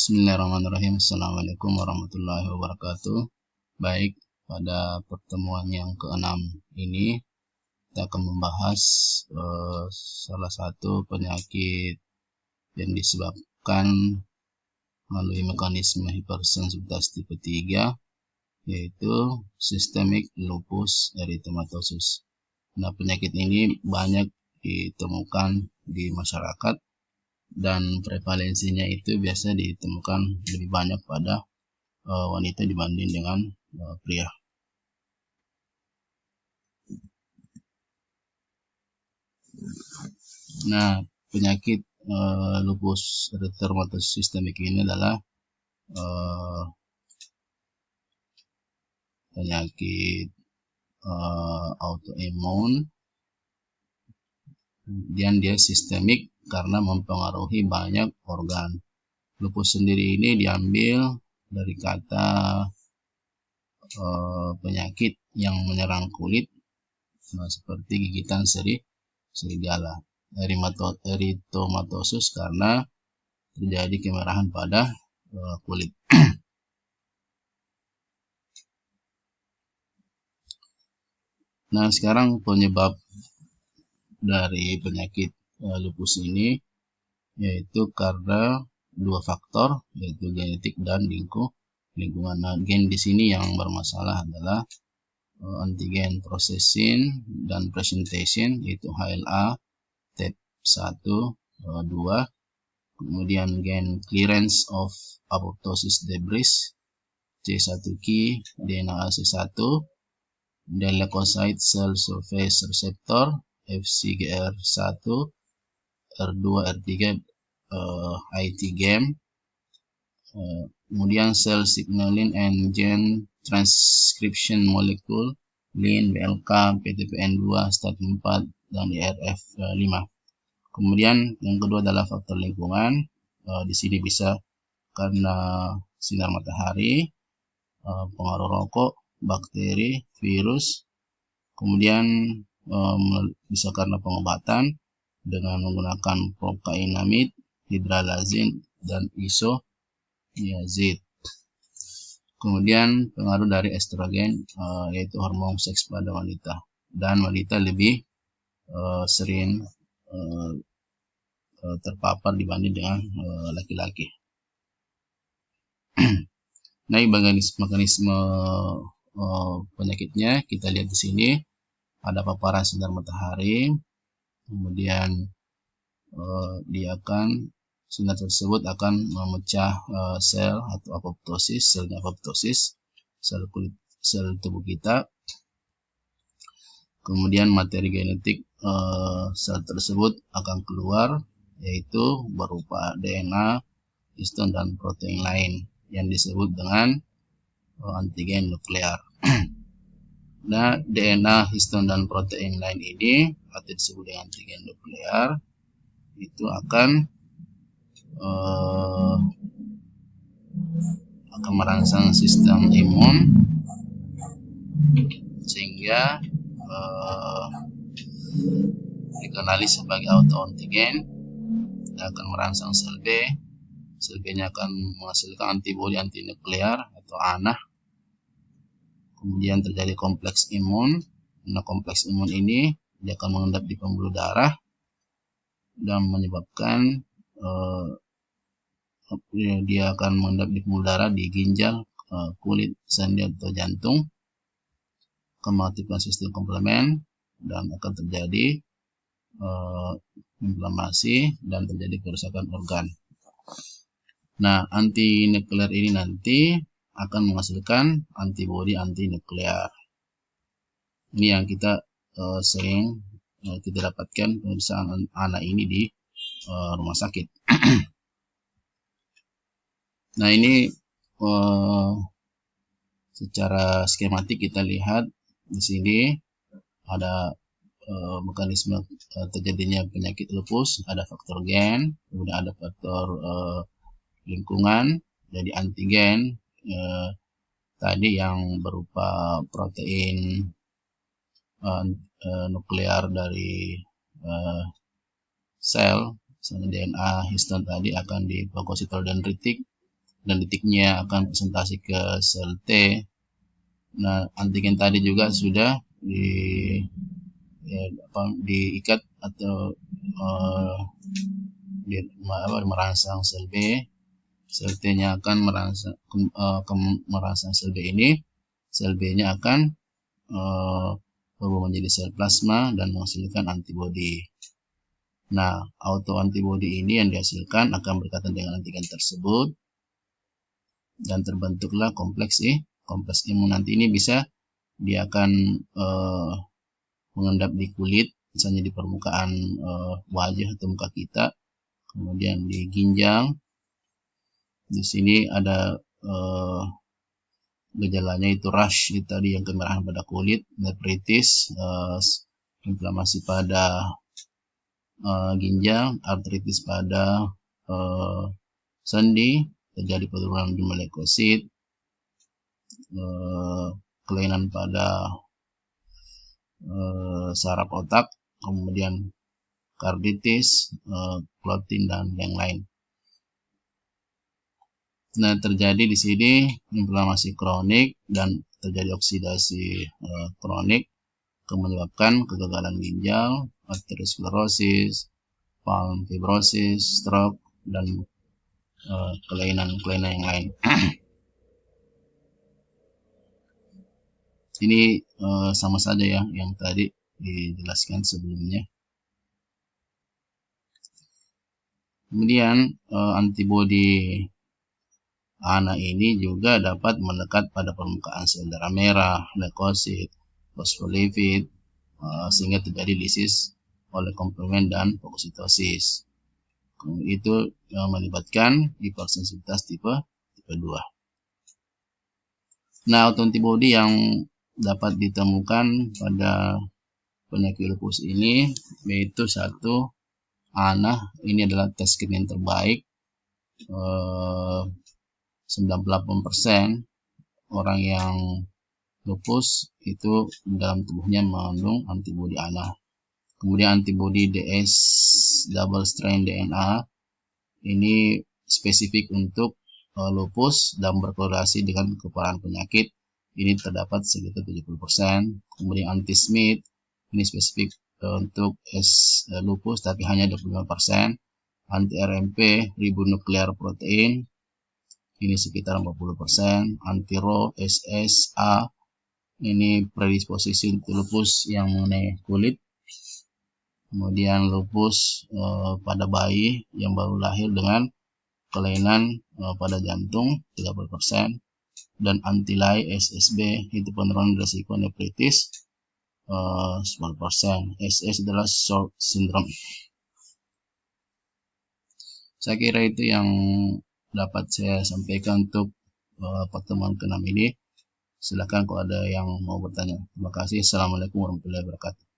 Bismillahirrahmanirrahim. Assalamualaikum warahmatullahi wabarakatuh. Baik, pada pertemuan yang ke-6 ini kita akan membahas salah satu penyakit yang disebabkan melalui mekanisme hipersensitivitas tipe 3, yaitu Systemic Lupus Erythematosus. Nah, penyakit ini banyak ditemukan di masyarakat dan prevalensinya itu biasa ditemukan lebih banyak pada wanita dibanding dengan pria. Nah, penyakit lupus erythematosus sistemik ini adalah penyakit autoimun, dan dia sistemik karena mempengaruhi banyak organ. Lupus sendiri ini diambil dari kata penyakit yang menyerang kulit, seperti gigitan serigala. Erythematosus karena terjadi kemerahan pada kulit. Nah, sekarang penyebab dari penyakit lupus ini yaitu karena dua faktor, yaitu genetik dan lingkungan. Nah, gen di sini yang bermasalah adalah antigen processing dan presentation, yaitu HLA TEP1, 2, kemudian gen clearance of apoptosis debris C1q, DNase1, dan leukocyte cell surface receptor FcGR1, R2, R3, ITGAM, kemudian cell signaling and gene transcription molecule LIN, BLK, PTPN2, STAT4, dan IRF5. Kemudian yang kedua adalah faktor lingkungan. Di sini bisa karena sinar matahari, pengaruh rokok, bakteri, virus. Kemudian bisa karena pengobatan dengan menggunakan prokainamid, hidralazin, dan isoniazid. Kemudian pengaruh dari estrogen, yaitu hormon seks pada wanita, dan wanita lebih sering terpapar dibanding dengan laki-laki. Nah, mekanisme penyakitnya kita lihat di sini. Ada paparan sinar matahari, kemudian sinar tersebut akan memecah sel atau apoptosis, selnya apoptosis, sel tubuh kita. Kemudian materi genetik sel tersebut akan keluar, yaitu berupa DNA, histon, dan protein lain yang disebut dengan antigen nuklear. Nah, DNA, histon, dan protein lain ini atau disebut dengan antigen nuklear itu akan merangsang sistem imun sehingga dikenali sebagai autoantigen, akan merangsang sel B. Sel B-nya akan menghasilkan antibodi anti nuklear atau ANA. Kemudian terjadi kompleks imun. Nah, kompleks imun ini dia akan mengendap di pembuluh darah dan menyebabkan di ginjal, kulit, sendi atau jantung, akan mengaktifkan sistem komplement dan akan terjadi inflamasi dan terjadi kerusakan organ. Nah, anti nuklear ini nanti akan menghasilkan antibodi anti nuklear. Ini yang kita sering kita dapatkan pemeriksaan anak ini di rumah sakit. Nah, ini secara skematik kita lihat di sini ada mekanisme terjadinya penyakit lupus. Ada faktor gen, kemudian ada faktor lingkungan. Jadi antigen tadi yang berupa protein nuklear dari sel, misalnya DNA, histon tadi akan di fagositol dendritik dan titiknya akan presentasi ke sel T. Nah, antigen tadi juga sudah diikat atau merangsang sel B. Sel T-nya akan merangsang sel B ini. Sel B-nya akan berubah menjadi sel plasma dan menghasilkan antibodi. Nah, autoantibodi ini yang dihasilkan akan berkaitan dengan antigen tersebut dan terbentuklah kompleks imun. Nanti ini bisa dia akan mengendap di kulit, misalnya di permukaan wajah atau muka kita, kemudian di ginjal. Di sini ada gejalanya itu rash, itu tadi yang kemerahan pada kulit, nefritis, inflamasi pada ginjal, artritis pada sendi, terjadi penurunan jumlah leukosit, kelainan pada saraf otak, kemudian karditis, klotin dan yang lain. Nah, terjadi di sini inflamasi kronik dan terjadi oksidasi kronik menyebabkan kegagalan ginjal, arteriosklerosis, palm fibrosis, stroke, dan kelainan-kelainan yang lain. Ini sama saja ya yang tadi dijelaskan sebelumnya. Kemudian antibodi ANA ini juga dapat mendekat pada permukaan sel darah merah, leukosit, fosfolipid, sehingga terjadi lisis oleh komplement dan fagositosis. Itu melibatkan hipersensitivitas tipe 2. Nah, autoantibodi yang dapat ditemukan pada penyakit lupus ini yaitu 1, ANA. Ini adalah tes screening terbaik. 98% orang yang lupus itu dalam tubuhnya mengandung antibodi ANA. Kemudian antibodi DS double strand DNA ini spesifik untuk lupus dan berkorelasi dengan keparahan penyakit. Ini terdapat sekitar 70%. Kemudian anti-Smith ini spesifik untuk lupus tapi hanya 25%. Anti-RMP ribonuklear protein ini sekitar 40%. Anti-Ro SSA ini predisposisi untuk lupus yang mengenai kulit. Kemudian lupus pada bayi yang baru lahir dengan kelainan pada jantung 30%. Dan anti-Lai SSB itu penurunan risiko nefritis 10%. SS adalah short syndrome. Saya kira itu yang dapat saya sampaikan untuk pertemuan ke-6 ini. Silakan kalau ada yang mau bertanya. Terima kasih. Assalamualaikum warahmatullahi wabarakatuh.